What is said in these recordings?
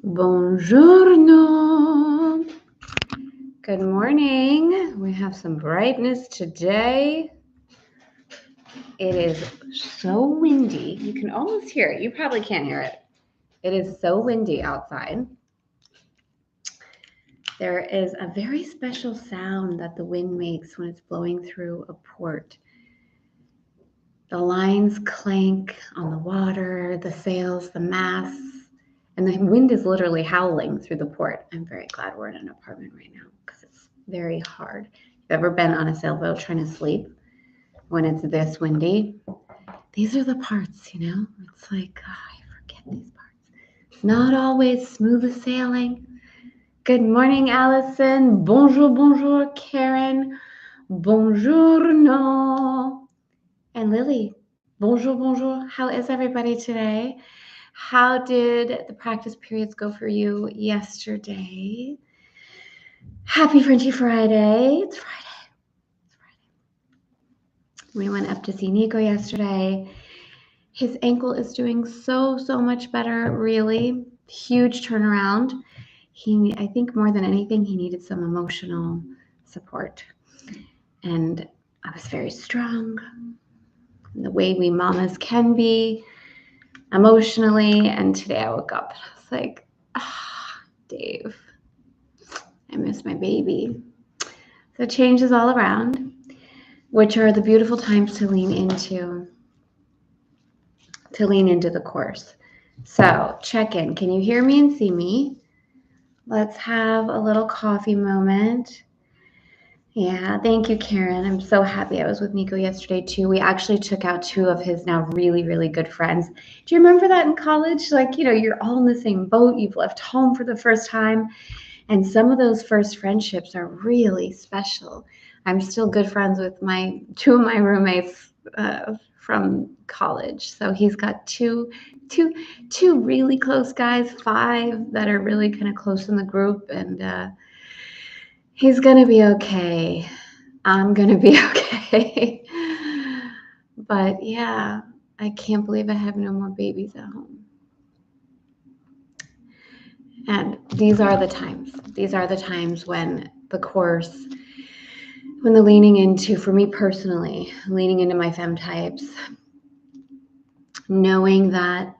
Buongiorno. Good morning. We have some brightness today. It is so windy. You can almost hear it. You probably can't hear it. It is so windy outside. There is a very special sound that the wind makes when it's blowing through a port. The lines clank on the water, the sails, the masts, and the wind is literally howling through the port. I'm very glad we're in an apartment right now because it's very hard. You've ever been on a sailboat trying to sleep when it's this windy? These are the parts, It's like, I forget these parts. It's not always smooth sailing. Good morning, Allison. Bonjour, bonjour, Karen. Buongiorno. And Lily. Bonjour, bonjour. How is everybody today? How did the practice periods go for you yesterday? Happy Frenchy Friday. It's Friday. We went up to see Nico yesterday. His ankle is doing so much better, really. Huge turnaround. I think more than anything, he needed some emotional support. And I was very strong, the way we mamas can be emotionally. And today I woke up and I was like, Dave, I miss my baby. So changes all around, which are the beautiful times to lean into the course. So check in. Can you hear me and see me? Let's have a little coffee moment. Yeah, thank you, Karen. I'm so happy. I was with Nico yesterday too. We actually took out two of his now really good friends. Do you remember that in college? Like, you're all in the same boat. You've left home for the first time. And some of those first friendships are really special. I'm still good friends with two of my roommates from college. So he's got two really close guys, 5 that are really kind of close in the group. And he's going to be okay. I'm going to be okay. But yeah, I can't believe I have no more babies at home. And these are the times. These are the times when the course, when the leaning into, for me personally, leaning into my femme types, knowing that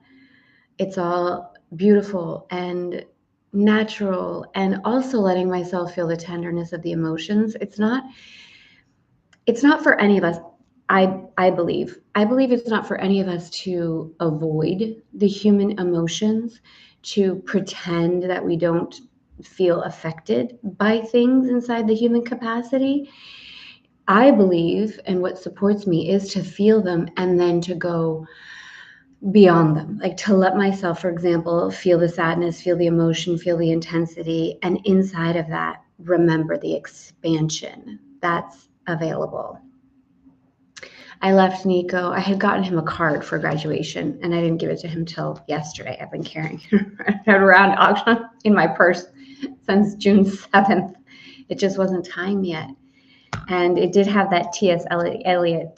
it's all beautiful and natural, and also letting myself feel the tenderness of the emotions. It's not for any of us. I believe it's not for any of us to avoid the human emotions, to pretend that we don't feel affected by things inside the human capacity. I believe, and what supports me, is to feel them and then to go beyond them, like to let myself, for example, feel the sadness, feel the emotion, feel the intensity, and inside of that, remember the expansion that's available. I left Nico. I had gotten him a card for graduation, and I didn't give it to him till yesterday. I've been carrying it around in my purse since June 7th. It just wasn't time yet. And it did have that C.S. Eliot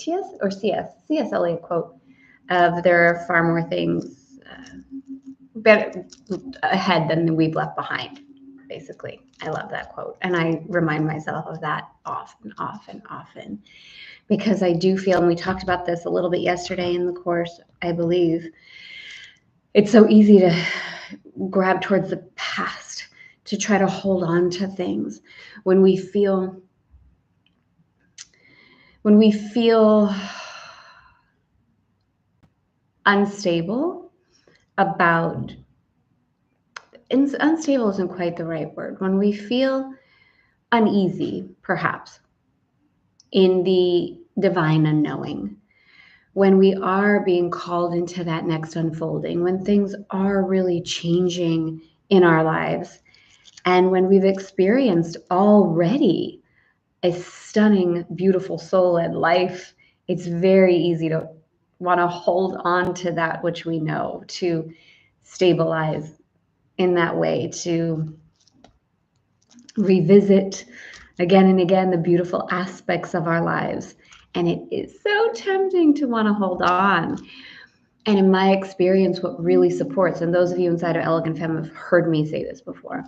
quote of there are far more things better ahead than we've left behind, basically. I love that quote. And I remind myself of that often. Because I do feel, and we talked about this a little bit yesterday in the course, I believe, it's so easy to grab towards the past, to try to hold on to things when we feel unstable about, and unstable isn't quite the right word, when we feel uneasy, perhaps, in the divine unknowing, when we are being called into that next unfolding, when things are really changing in our lives, and when we've experienced already a stunning, beautiful soul and life, it's very easy to want to hold on to that which we know, to stabilize in that way, to revisit again and again the beautiful aspects of our lives. And it is so tempting to want to hold on. And in my experience, what really supports, and those of you inside of Elegant Femme have heard me say this before,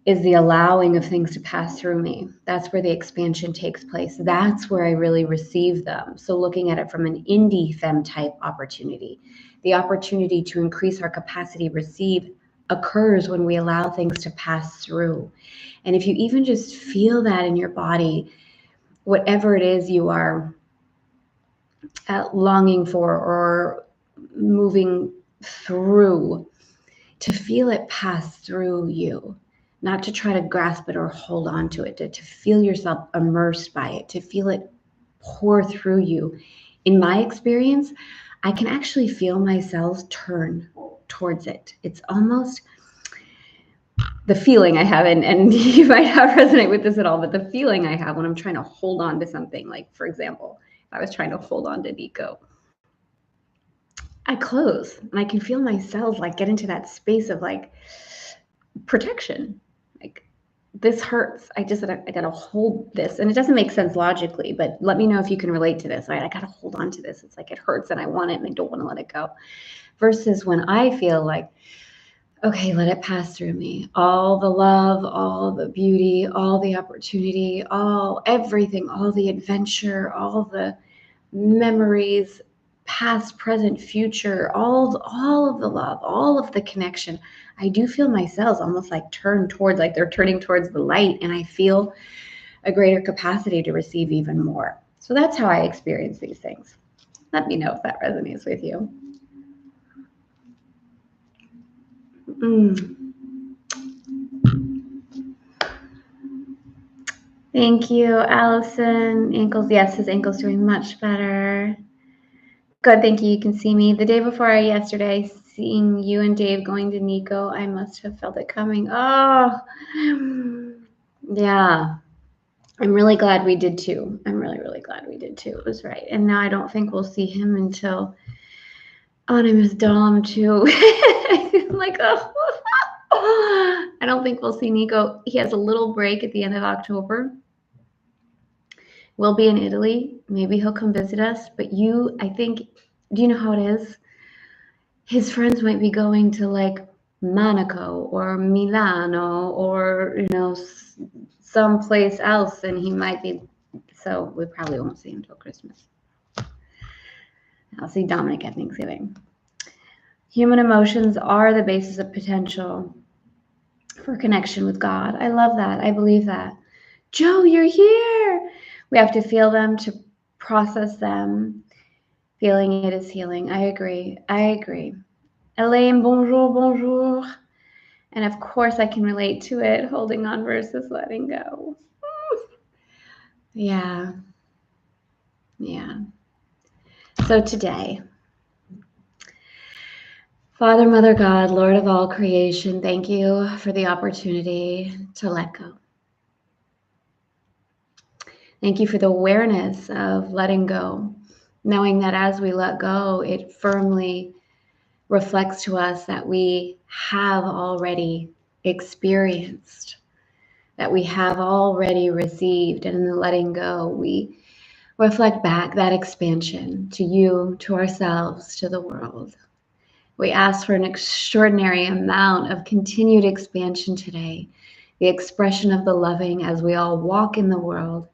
is the allowing of things to pass through me. That's where the expansion takes place. That's where I really receive them. So looking at it from an indie femme type opportunity, the opportunity to increase our capacity to receive occurs when we allow things to pass through. And if you even just feel that in your body, whatever it is you are longing for or moving through, to feel it pass through you, not to try to grasp it or hold on to it, to feel yourself immersed by it, to feel it pour through you. In my experience, I can actually feel my cells turn towards it. It's almost the feeling I have, and you might not resonate with this at all, but the feeling I have when I'm trying to hold on to something, like, for example, if I was trying to hold on to Nico, I close and I can feel my cells like get into that space of like protection. Like, this hurts. I gotta hold this. And it doesn't make sense logically, but let me know if you can relate to this. Right? I gotta hold on to this. It's like it hurts and I want it and I don't want to let it go. Versus when I feel like, okay, let it pass through me. All the love, all the beauty, all the opportunity, everything, all the adventure, all the memories, past, present, future, all of the love, all of the connection. I do feel my cells almost like turn towards, like they're turning towards the light, and I feel a greater capacity to receive even more. So that's how I experience these things. Let me know if that resonates with you. Thank you, Allison. Ankles, yes, his ankle's doing much better. Good, thank you. You can see me. The day before yesterday, seeing you and Dave going to Nico, I must have felt it coming. Oh, yeah. I'm really glad we did too. I'm really, really glad we did too. It was right. And now I don't think we'll see him until, I miss Dom too. Like, oh, I don't think we'll see Nico. He has a little break at the end of October. We'll be in Italy. Maybe he'll come visit us. But I think, do you know how it is? His friends might be going to like Monaco or Milano or, someplace else, and he might be, so we probably won't see him until Christmas. I'll see Dominic at Thanksgiving. Human emotions are the basis of potential for connection with God. I love that. I believe that. Joe, you're here. We have to feel them to process them. Feeling it is healing. I agree. Elaine, bonjour, bonjour. And of course I can relate to it, holding on versus letting go. Yeah. So today, Father, Mother, God, Lord of all creation, thank you for the opportunity to let go. Thank you for the awareness of letting go, knowing that as we let go, it firmly reflects to us that we have already experienced, that we have already received. And in the letting go, we reflect back that expansion to you, to ourselves, to the world. We ask for an extraordinary amount of continued expansion today, the expression of the loving as we all walk in the world,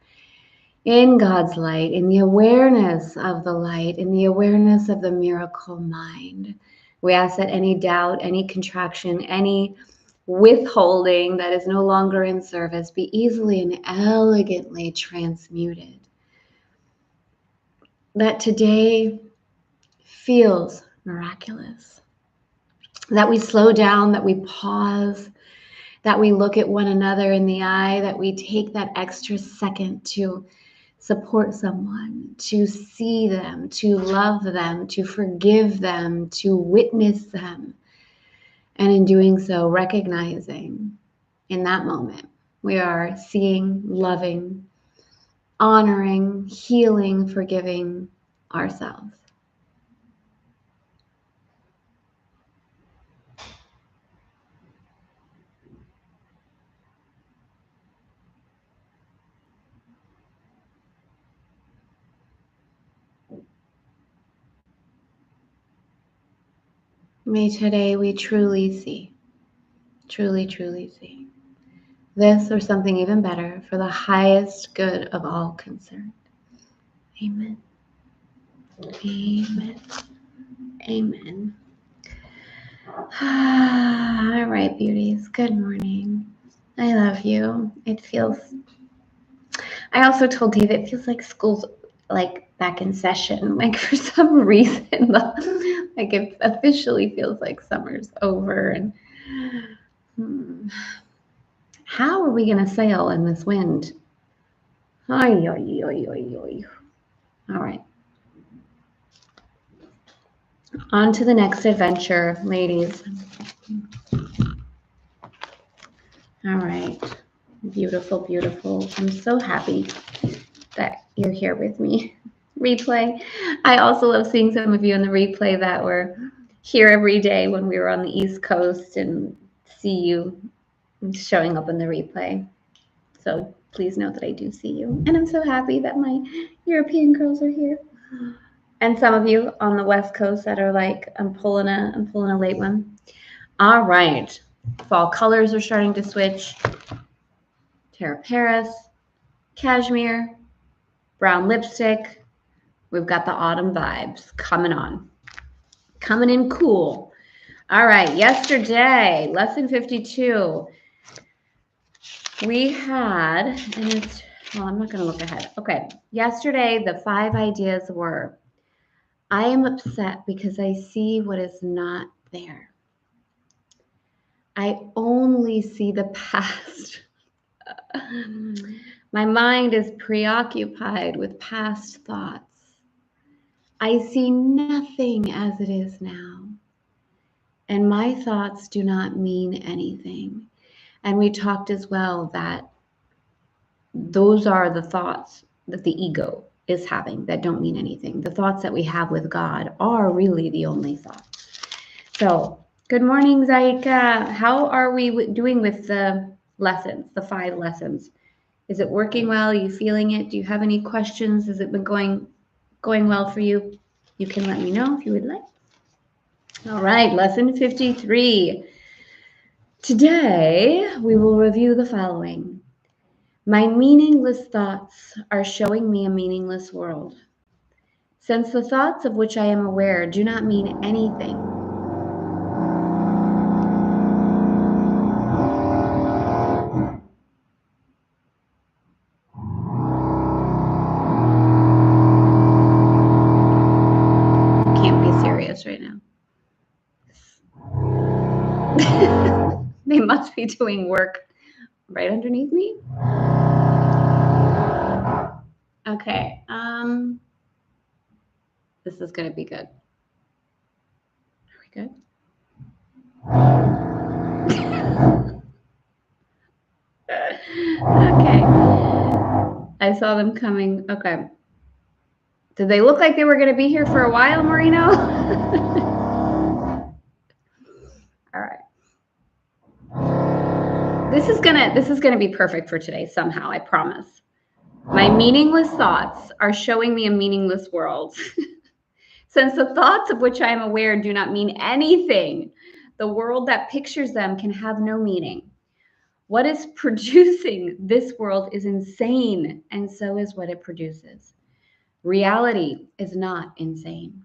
in God's light, in the awareness of the light, in the awareness of the miracle mind. We ask that any doubt, any contraction, any withholding that is no longer in service be easily and elegantly transmuted. That today feels miraculous. That we slow down, that we pause, that we look at one another in the eye, that we take that extra second to support someone, to see them, to love them, to forgive them, to witness them. And in doing so, recognizing in that moment, we are seeing, loving, honoring, healing, forgiving ourselves. May today we truly see, truly, truly see this or something even better for the highest good of all concerned. Amen. Amen. Amen. All right, beauties. Good morning. I love you. I also told Dave it feels like school's like back in session. Like for some reason, like it officially feels like summer's over. And how are we gonna sail in this wind? Ay, ay, ay, ay, ay. All right. On to the next adventure, ladies. All right. Beautiful, beautiful. I'm so happy that you're here with me. Replay. I also love seeing some of you in the replay that were here every day when we were on the East Coast and see you showing up in the replay. So please know that I do see you. And I'm so happy that my European girls are here. And some of you on the West Coast that are like, I'm pulling a late one. All right. Fall colors are starting to switch. Tara Paris, cashmere, brown lipstick. We've got the autumn vibes coming on. Coming in cool. All right. Yesterday, lesson 52. We had, and it's, well, I'm not going to look ahead. Okay. Yesterday, the 5 ideas were, I am upset because I see what is not there. I only see the past. My mind is preoccupied with past thoughts. I see nothing as it is now. And my thoughts do not mean anything. And we talked as well that those are the thoughts that the ego is having that don't mean anything. The thoughts that we have with God are really the only thoughts. So, good morning, Zaika. How are we doing with the lessons, the 5 lessons? Is it working well? Are you feeling it? Do you have any questions? Has it been going well for you? You can let me know if you would like. All right, lesson 53. Today, we will review the following. My meaningless thoughts are showing me a meaningless world. Since the thoughts of which I am aware do not mean anything, can't be serious right now. They must be doing work right underneath me. Okay, this is going to be good. Are we good? Okay. I saw them coming. Okay. Did they look like they were going to be here for a while, Marino? All right. This is gonna be perfect for today somehow, I promise. My meaningless thoughts are showing me a meaningless world. Since the thoughts of which I am aware do not mean anything, the world that pictures them can have no meaning. What is producing this world is insane, and so is what it produces. Reality is not insane,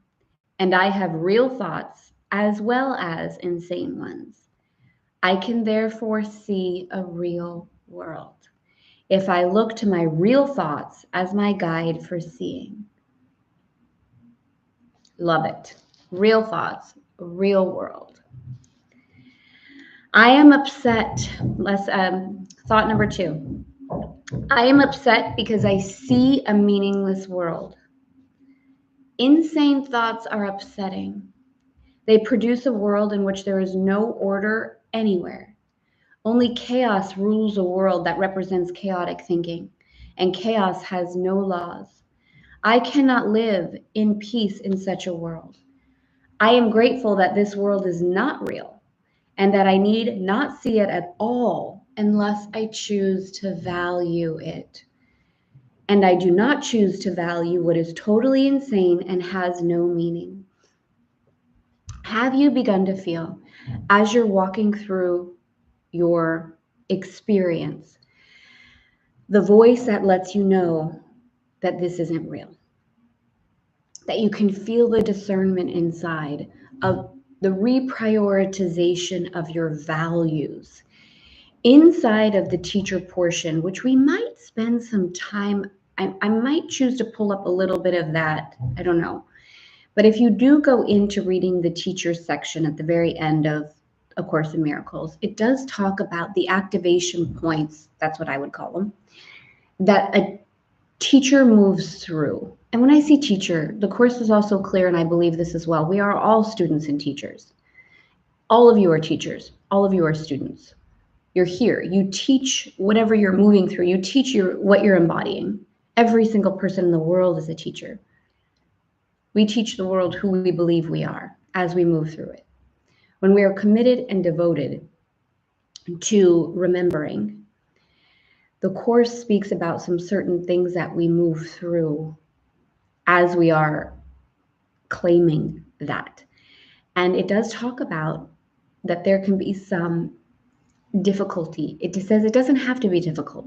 and I have real thoughts as well as insane ones. I can therefore see a real world if I look to my real thoughts as my guide for seeing. Love it. Real thoughts, real world. I am upset. Thought number 2. I am upset because I see a meaningless world. Insane thoughts are upsetting. They produce a world in which there is no order anywhere. Only chaos rules a world that represents chaotic thinking, and chaos has no laws. I cannot live in peace in such a world. I am grateful that this world is not real, and that I need not see it at all unless I choose to value it. And I do not choose to value what is totally insane and has no meaning. Have you begun to feel, as you're walking through your experience, the voice that lets you know that this isn't real? That you can feel the discernment inside of the reprioritization of your values inside of the teacher portion, which we might spend some time. I might choose to pull up a little bit of that. I don't know. But if you do go into reading the teacher section at the very end of A Course in Miracles, it does talk about the activation points, that's what I would call them, that a teacher moves through. And when I say teacher, the Course is also clear, and I believe this as well. We are all students and teachers. All of you are teachers. All of you are students. You're here. You teach whatever you're moving through. You teach what you're embodying. Every single person in the world is a teacher. We teach the world who we believe we are as we move through it. When we are committed and devoted to remembering, the Course speaks about some certain things that we move through as we are claiming that. And it does talk about that there can be some difficulty. It says it doesn't have to be difficult,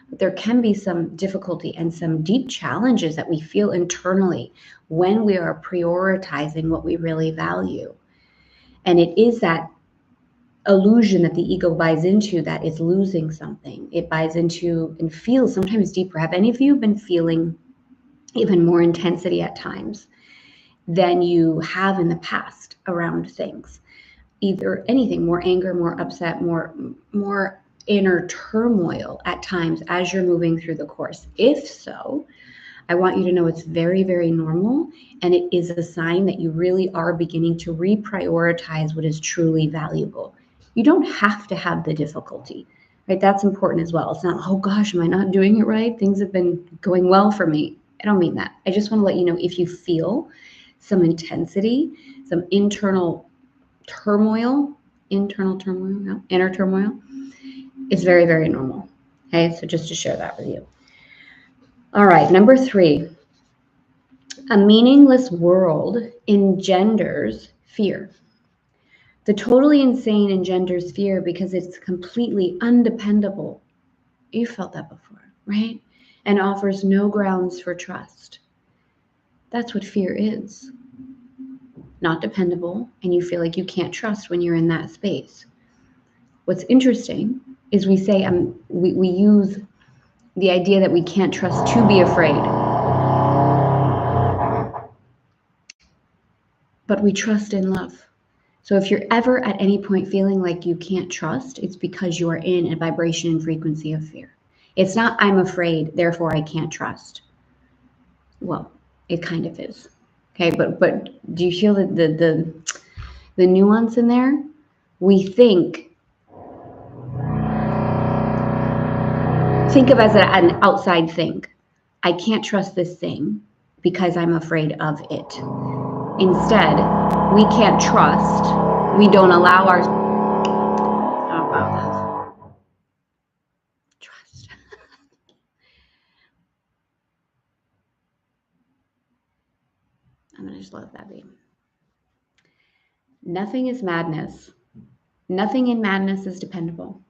but there can be some difficulty and some deep challenges that we feel internally when we are prioritizing what we really value. And it is that illusion that the ego buys into that is losing something. It buys into and feels sometimes deeper. Have any of you been feeling even more intensity at times than you have in the past around things? Either anything, more anger, more upset, more inner turmoil at times as you're moving through the Course. If so, I want you to know it's very, very normal, and it is a sign that you really are beginning to reprioritize what is truly valuable. You don't have to have the difficulty, right? That's important as well. It's not, oh gosh, am I not doing it right? Things have been going well for me. I don't mean that. I just want to let you know, if you feel some intensity, some inner turmoil, it's very, very normal. Okay, so just to share that with you. All right, number 3, a meaningless world engenders fear. The totally insane engenders fear because it's completely undependable. You felt that before, right? And offers no grounds for trust. That's what fear is. Not dependable, and you feel like you can't trust when you're in that space. What's interesting is we say we use the idea that we can't trust to be afraid. But we trust in love. So if you're ever at any point feeling like you can't trust, it's because you are in a vibration and frequency of fear. It's not, I'm afraid, therefore I can't trust. Well, it kind of is. Okay, but do you feel that the nuance in there? We think of as an outside thing. I can't trust this thing because I'm afraid of it. Instead, we can't trust. We don't allow our... How about that? Trust. I'm going to just let that be. Nothing is madness. Nothing in madness is dependable.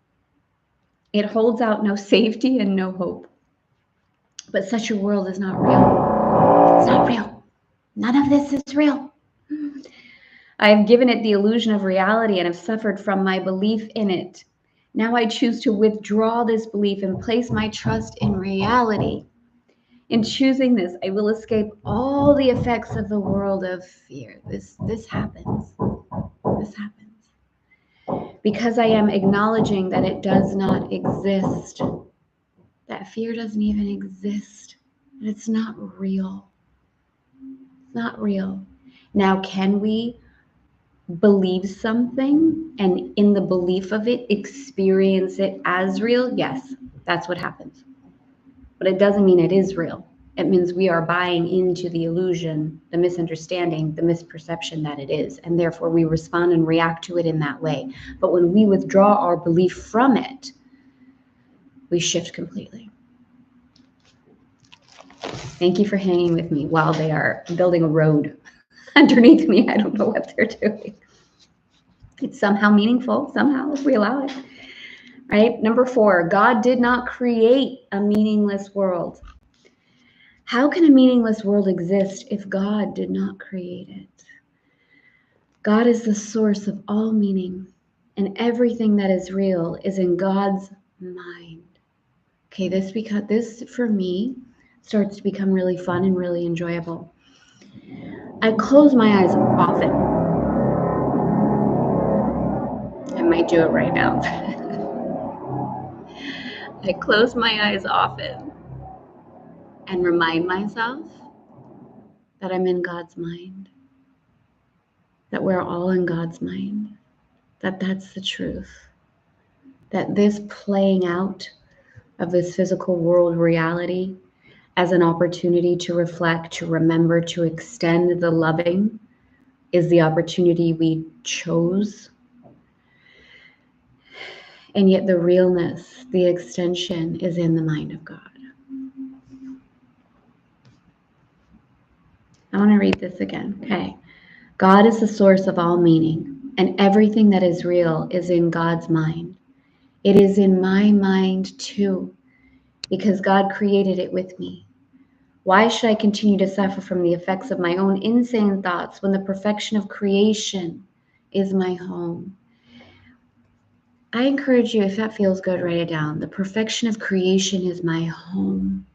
It holds out no safety and no hope. But such a world is not real. It's not real. None of this is real. I have given it the illusion of reality and have suffered from my belief in it. Now I choose to withdraw this belief and place my trust in reality. In choosing this, I will escape all the effects of the world of fear. This happens. This happens. Because I am acknowledging that it does not exist. That fear doesn't even exist. And it's not real. It's not real. Now, can we believe something and in the belief of it, experience it as real? Yes, that's what happens. But it doesn't mean it is real. It means we are buying into the illusion, the misunderstanding, the misperception that it is. And therefore we respond and react to it in that way. But when we withdraw our belief from it, we shift completely. Thank you for hanging with me while they are building a road. underneath me. I don't know what they're doing. It's somehow meaningful, somehow, if we allow it. Right? Number 4, God did not create a meaningless world. How can a meaningless world exist if God did not create it? God is the source of all meaning, and everything that is real is in God's mind. Okay, this for me starts to become really fun and really enjoyable. I close my eyes often. I might do it right now. I close my eyes often and remind myself that I'm in God's mind, that we're all in God's mind, that that's the truth, that this playing out of this physical world reality as an opportunity to reflect, to remember, to extend the loving is the opportunity we chose. And yet the realness, the extension is in the mind of God. I want to read this again. Okay. God is the source of all meaning, and everything that is real is in God's mind. It is in my mind too, because God created it with me. Why should I continue to suffer from the effects of my own insane thoughts when the perfection of creation is my home? I encourage you, if that feels good, write it down. The perfection of creation is my home.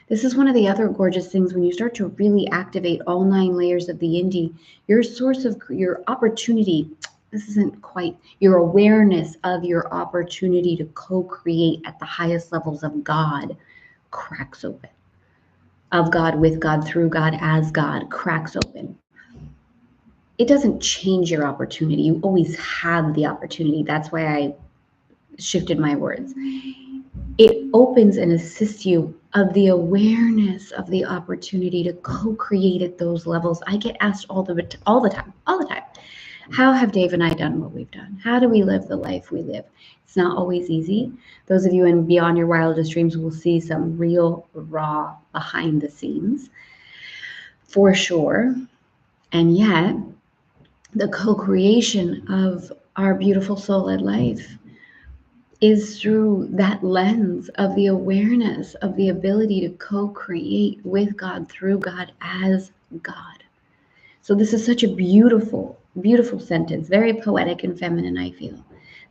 This is one of the other gorgeous things when you start to really activate all 9 layers of the indie, your source of your opportunity. This isn't quite your awareness of your opportunity to co-create at the highest levels of God cracks open. Of God, with God, through God, as God cracks open. It doesn't change your opportunity. You always have the opportunity. That's why I shifted my words. It opens and assists you of the awareness of the opportunity to co-create at those levels. I get asked all the time. How have Dave and I done what we've done? How do we live the life we live? It's not always easy. Those of you in Beyond Your Wildest Dreams will see some real raw behind the scenes, for sure. And yet, the co-creation of our beautiful soul-led life is through that lens of the awareness of the ability to co-create with God, through God, as God. So this is such a beautiful, beautiful sentence, very poetic and feminine, I feel.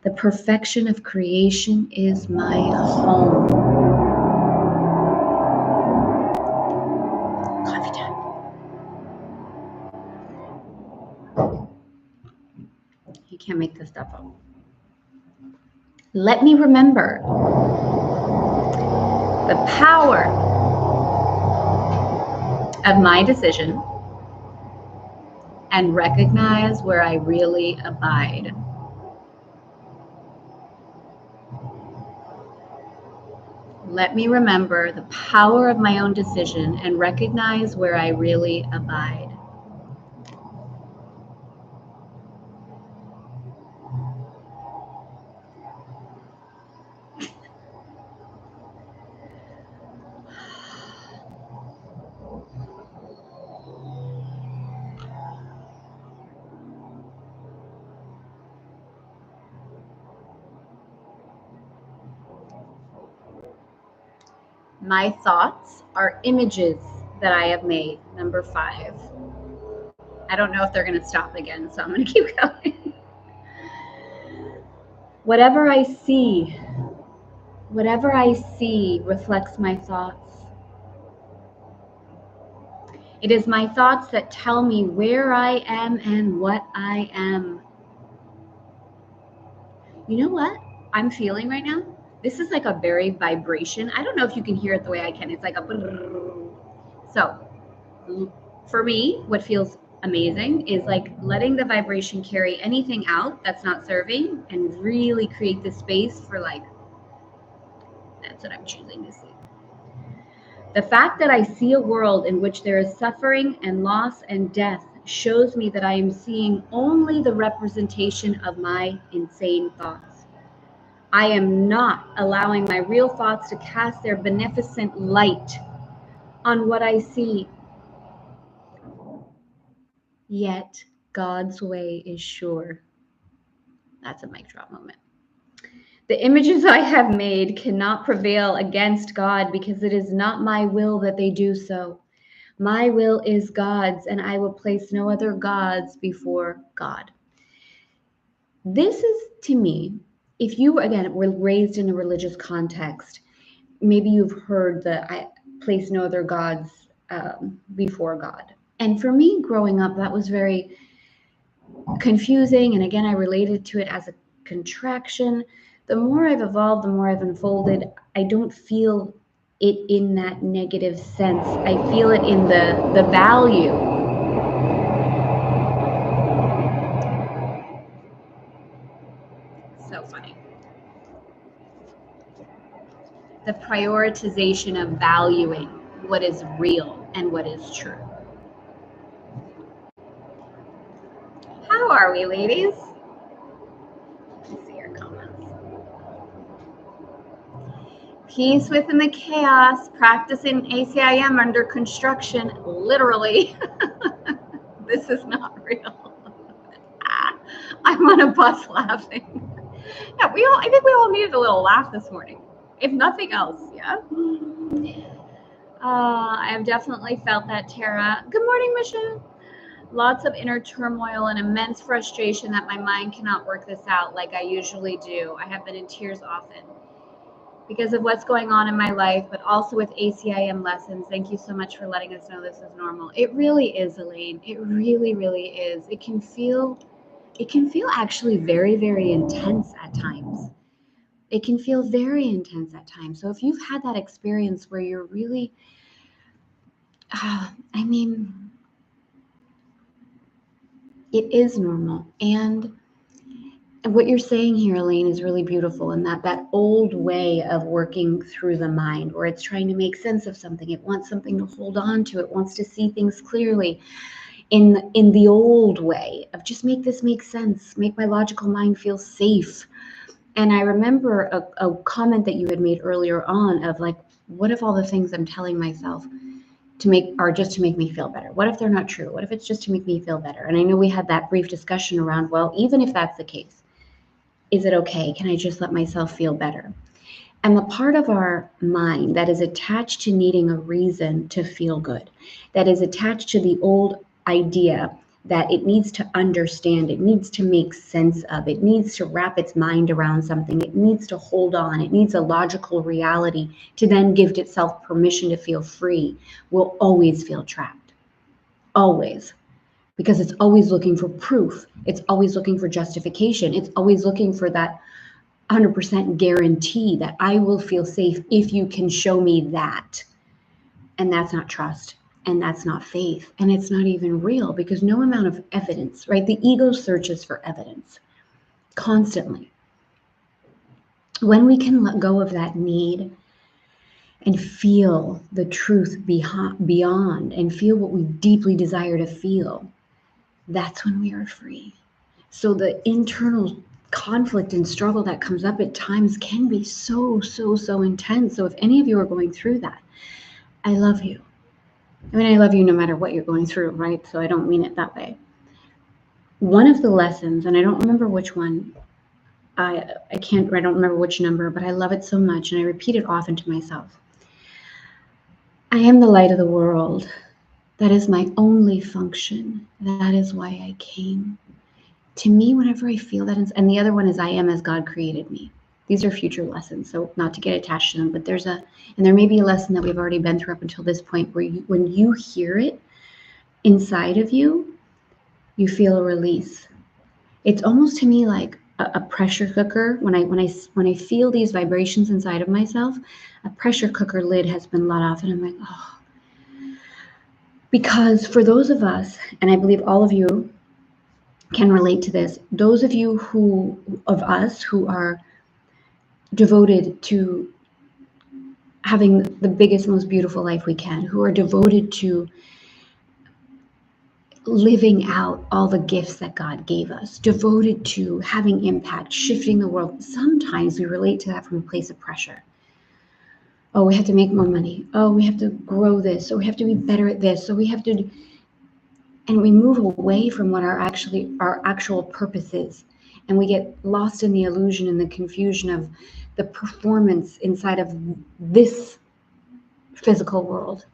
The perfection of creation is my home. Coffee time. You can't make this stuff up. Let me remember the power of my decision and recognize where I really abide. Let me remember the power of my own decision and recognize where I really abide. My thoughts are images that I have made. Number 5. I don't know if they're going to stop again, so I'm going to keep going. Whatever I see reflects my thoughts. It is my thoughts that tell me where I am and what I am. You know what I'm feeling right now? This is like a very vibration. I don't know if you can hear it the way I can. It's like a... So for me, what feels amazing is like letting the vibration carry anything out that's not serving and really create this space for like, that's what I'm choosing to see. The fact that I see a world in which there is suffering and loss and death shows me that I am seeing only the representation of my insane thoughts. I am not allowing my real thoughts to cast their beneficent light on what I see. yet God's way is sure. That's a mic drop moment. The images I have made cannot prevail against God, because it is not my will that they do so. My will is God's, and I will place no other gods before God. This is, to me, if you, again, were raised in a religious context, maybe you've heard that I place no other gods before God. And for me, growing up, that was very confusing. And again, I related to it as a contraction. The more I've evolved, the more I've unfolded, I don't feel it in that negative sense. I feel it in the value. So funny. The prioritization of valuing what is real and what is true. How are we, ladies? Let's see your comments. Peace within the chaos, practicing ACIM under construction, literally. This is not real. I'm on a bus laughing. Yeah, I think we all needed a little laugh this morning, if nothing else, yeah? I have definitely felt that, Tara. Good morning, Michelle. Lots of inner turmoil and immense frustration that my mind cannot work this out like I usually do. I have been in tears often because of what's going on in my life, but also with ACIM lessons. Thank you so much for letting us know this is normal. It really is, Elaine. It really, really is. It can feel actually very, very intense at times. It can feel very intense at times. So if you've had that experience where you're really, it is normal. And what you're saying here, Elaine, is really beautiful. And that old way of working through the mind, where it's trying to make sense of something. It wants something to hold on to. It wants to see things clearly in the old way of just make this make sense, make my logical mind feel safe. And I remember a comment that you had made earlier on of like, what if all the things I'm telling myself are just to make me feel better? What if they're not true? What if it's just to make me feel better? And I know we had that brief discussion around, well, even if that's the case, is it okay? Can I just let myself feel better? And the part of our mind that is attached to needing a reason to feel good, that is attached to the old idea that it needs to understand, it needs to make sense of, it needs to wrap its mind around something, it needs to hold on, it needs a logical reality to then give itself permission to feel free, will always feel trapped. Always. Because it's always looking for proof. It's always looking for justification. It's always looking for that 100% guarantee that I will feel safe if you can show me that. And that's not trust. And that's not faith. And it's not even real, because no amount of evidence, right? The ego searches for evidence constantly. When we can let go of that need and feel the truth beyond and feel what we deeply desire to feel, that's when we are free. So the internal conflict and struggle that comes up at times can be so intense. So if any of you are going through that, I love you. I mean, I love you no matter what you're going through, right? So I don't mean it that way. One of the lessons, and I don't remember which one, I don't remember which number, but I love it so much, and I repeat it often to myself. I am the light of the world. That is my only function. That is why I came. To me, whenever I feel that, and the other one is I am as God created me. These are future lessons, so not to get attached to them, but there may be a lesson that we've already been through up until this point where when you hear it inside of you, you feel a release. It's almost to me like a pressure cooker. When I feel these vibrations inside of myself, a pressure cooker lid has been let off, and I'm like, oh. Because for those of us, and I believe all of you can relate to this, those of you who are devoted to having the biggest, most beautiful life we can, who are devoted to living out all the gifts that God gave us, devoted to having impact, shifting the world. Sometimes we relate to that from a place of pressure. Oh, we have to make more money. Oh, we have to grow this. So we have to be better at this. So we have to. And we move away from what our actual purpose is. And we get lost in the illusion and the confusion of the performance inside of this physical world.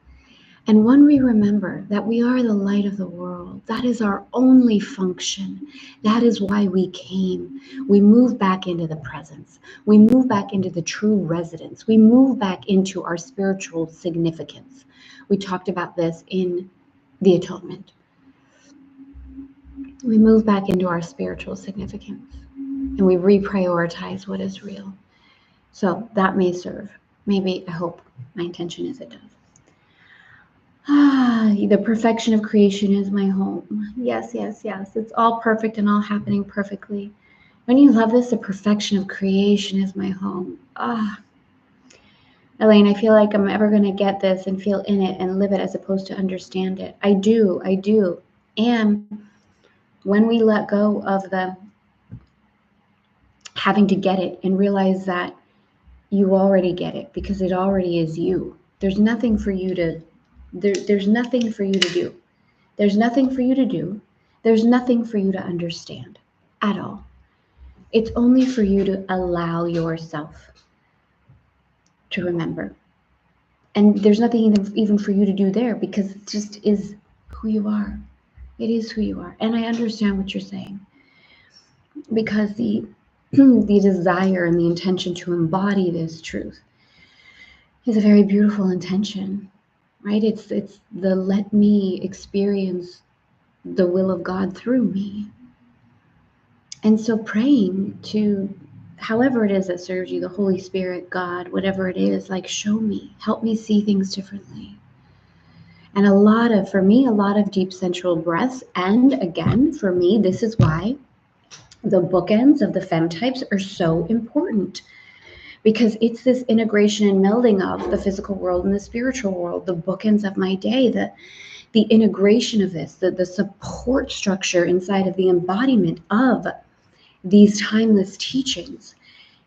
And when we remember that we are the light of the world, that is our only function. That is why we came. We move back into the presence. We move back into the true residence. We move back into our spiritual significance. We talked about this in the atonement. We move back into our spiritual significance and we reprioritize what is real. So that may serve. Maybe, I hope, my intention is it does. The perfection of creation is my home. Yes, yes, yes. It's all perfect and all happening perfectly. When you love this, the perfection of creation is my home. Elaine, I feel like I'm ever going to get this and feel in it and live it as opposed to understand it. I do. And when we let go of the having to get it and realize that you already get it because it already is you. There's nothing for you to there's nothing for you to do. There's nothing for you to do. There's nothing for you to understand at all. It's only for you to allow yourself to remember. And there's nothing even for you to do there because it just is who you are. It is who you are. And I understand what you're saying. Because the desire and the intention to embody this truth is a very beautiful intention, right? It's the let me experience the will of God through me. And so praying to however it is that serves you, the Holy Spirit, God, whatever it is, like show me, help me see things differently. And for me, a lot of deep sensual breaths. And again, for me, this is why the bookends of the Femme types are so important. Because it's this integration and melding of the physical world and the spiritual world, the bookends of my day, the integration of this, the support structure inside of the embodiment of these timeless teachings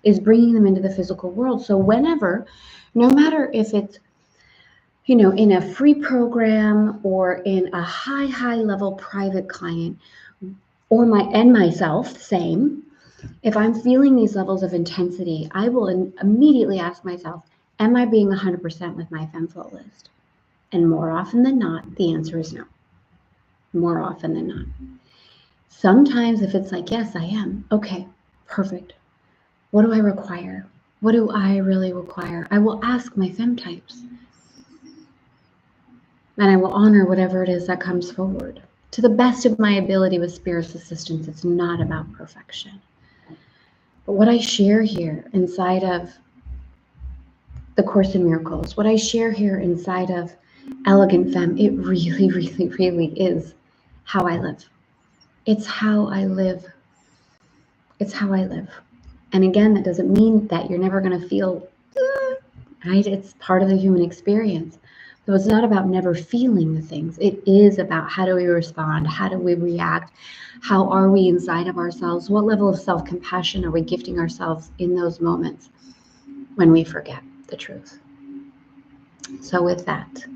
is bringing them into the physical world. So whenever, no matter if it's, in a free program or in a high level private client or myself, same, if I'm feeling these levels of intensity, I will immediately ask myself, am I being 100% with my Femme flow list? And more often than not, the answer is no. More often than not. Sometimes if it's like, yes, I am. Okay, perfect. What do I require? What do I really require? I will ask my Femme types. And I will honor whatever it is that comes forward. To the best of my ability with Spirit's assistance, it's not about perfection. But what I share here inside of the Course in Miracles, what I share here inside of Elegant Femme, it really, really, really is how I live. It's how I live. It's how I live. And again, that doesn't mean that you're never going to feel, right? It's part of the human experience. So it's not about never feeling the things. It is about how do we respond? How do we react? How are we inside of ourselves? What level of self-compassion are we gifting ourselves in those moments when we forget the truth? So with that,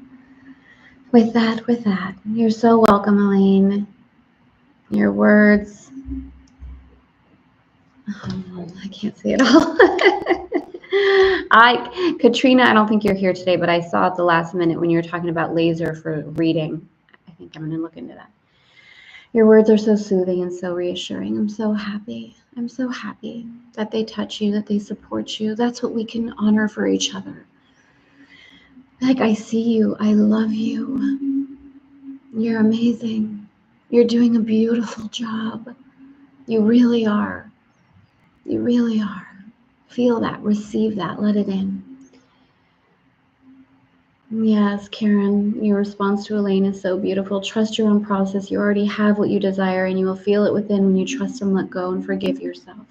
you're so welcome, Elaine. Your words, I can't see it all. Katrina, I don't think you're here today, but I saw at the last minute when you were talking about laser for reading. I think I'm going to look into that. Your words are so soothing and so reassuring. I'm so happy. I'm so happy that they touch you, that they support you. That's what we can honor for each other. Like, I see you. I love you. You're amazing. You're doing a beautiful job. You really are. You really are. Feel that, receive that, let it in. Yes, Karen, your response to Elaine is so beautiful. Trust your own process. You already have what you desire, and you will feel it within when you trust and let go and forgive yourself.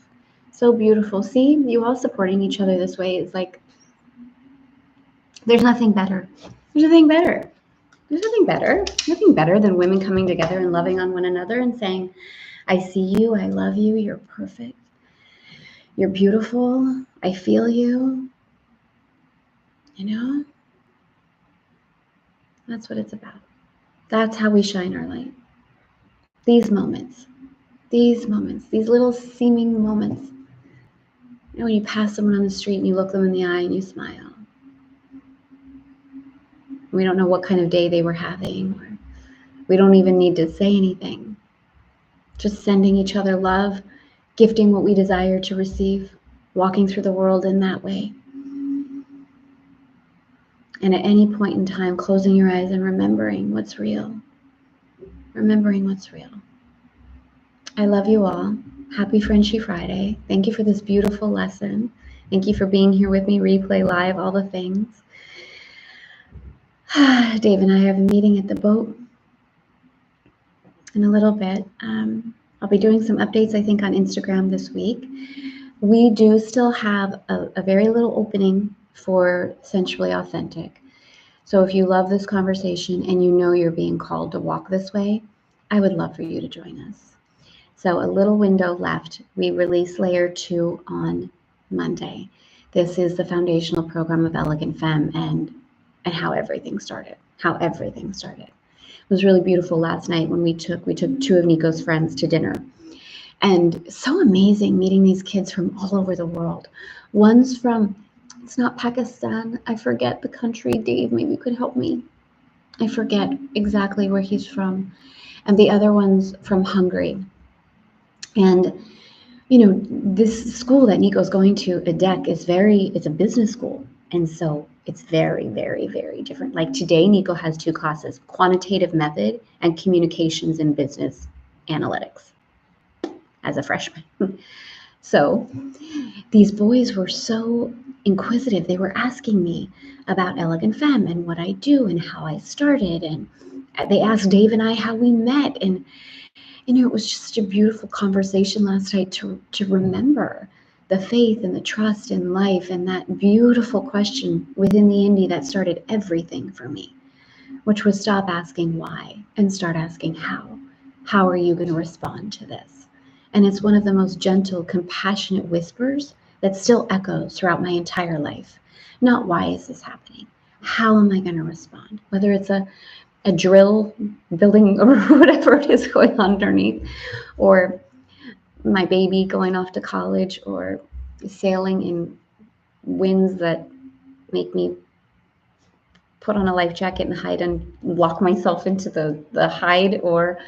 So beautiful. See, you all supporting each other this way is like, there's nothing better. There's nothing better. There's nothing better. Nothing better than women coming together and loving on one another and saying, I see you, I love you, you're perfect. You're beautiful. I feel you. That's what it's about. That's how we shine our light. these moments, these little seeming moments. You know, when you pass someone on the street and you look them in the eye and you smile. We don't know what kind of day they were having, or we don't even need to say anything. Just sending each other love, gifting what we desire to receive, walking through the world in that way. And at any point in time, closing your eyes and remembering what's real. Remembering what's real. I love you all. Happy Friendship Friday. Thank you for this beautiful lesson. Thank you for being here with me, replay live, all the things. Dave and I have a meeting at the boat in a little bit. I'll be doing some updates, I think, on Instagram this week. We do still have a very little opening for Sensually Authentic. So if you love this conversation and you know you're being called to walk this way, I would love for you to join us. So a little window left. We release layer 2 on Monday. This is the foundational program of Elegant Femme and how everything started. It was really beautiful last night when we took 2 of Nico's friends to dinner. And so amazing meeting these kids from all over the world. One's from, it's not Pakistan. I forget the country. Dave, maybe you could help me. I forget exactly where he's from. And the other one's from Hungary. And, you know, this school that Nico's going to, EDEC, it's a business school. And so it's very, very, very different. Like today, Nico has 2 classes, quantitative method and communications in business analytics as a freshman. So these boys were so inquisitive. They were asking me about Elegant Femme and what I do and how I started. And they asked Dave and I how we met. And, you know, it was just a beautiful conversation last night to remember the faith and the trust in life and that beautiful question within the indie that started everything for me, which was stop asking why and start asking how. How are you going to respond to this? And it's one of the most gentle, compassionate whispers that still echoes throughout my entire life. Not why is this happening? How am I going to respond? Whether it's a drill building or whatever it is going on underneath, or my baby going off to college, or sailing in winds that make me put on a life jacket and hide and lock myself into the hide, or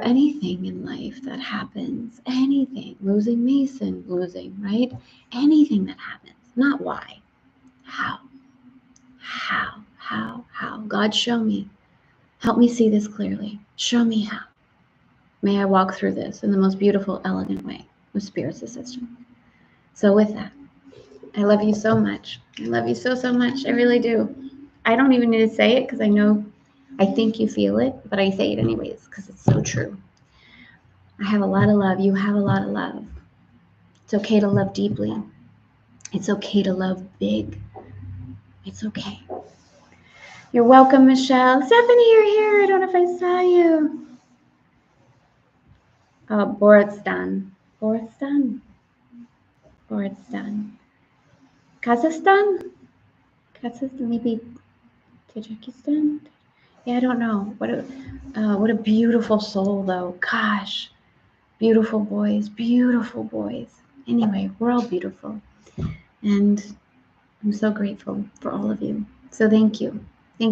anything in life that happens, anything, losing Mason, right? Anything that happens, not why, how. God, show me. Help me see this clearly. Show me how. May I walk through this in the most beautiful, elegant way with Spirit's assistance. So with that, I love you so much. I love you so, so much. I really do. I don't even need to say it because I think you feel it, but I say it anyways because it's so true. I have a lot of love. You have a lot of love. It's okay to love deeply. It's okay to love big. It's okay. You're welcome, Michelle. Stephanie, you're here. I don't know if I saw you. Oh, Boristan. Kazakhstan, maybe Tajikistan. Yeah, I don't know. What a beautiful soul, though. Gosh, beautiful boys. Anyway, we're all beautiful, and I'm so grateful for all of you. So thank you. I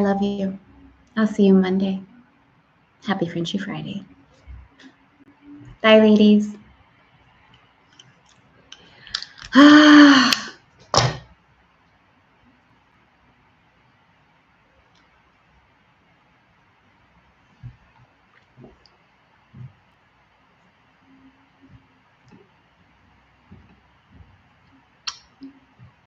love you. I'll see you Monday. Happy Friendship Friday. Bye, ladies.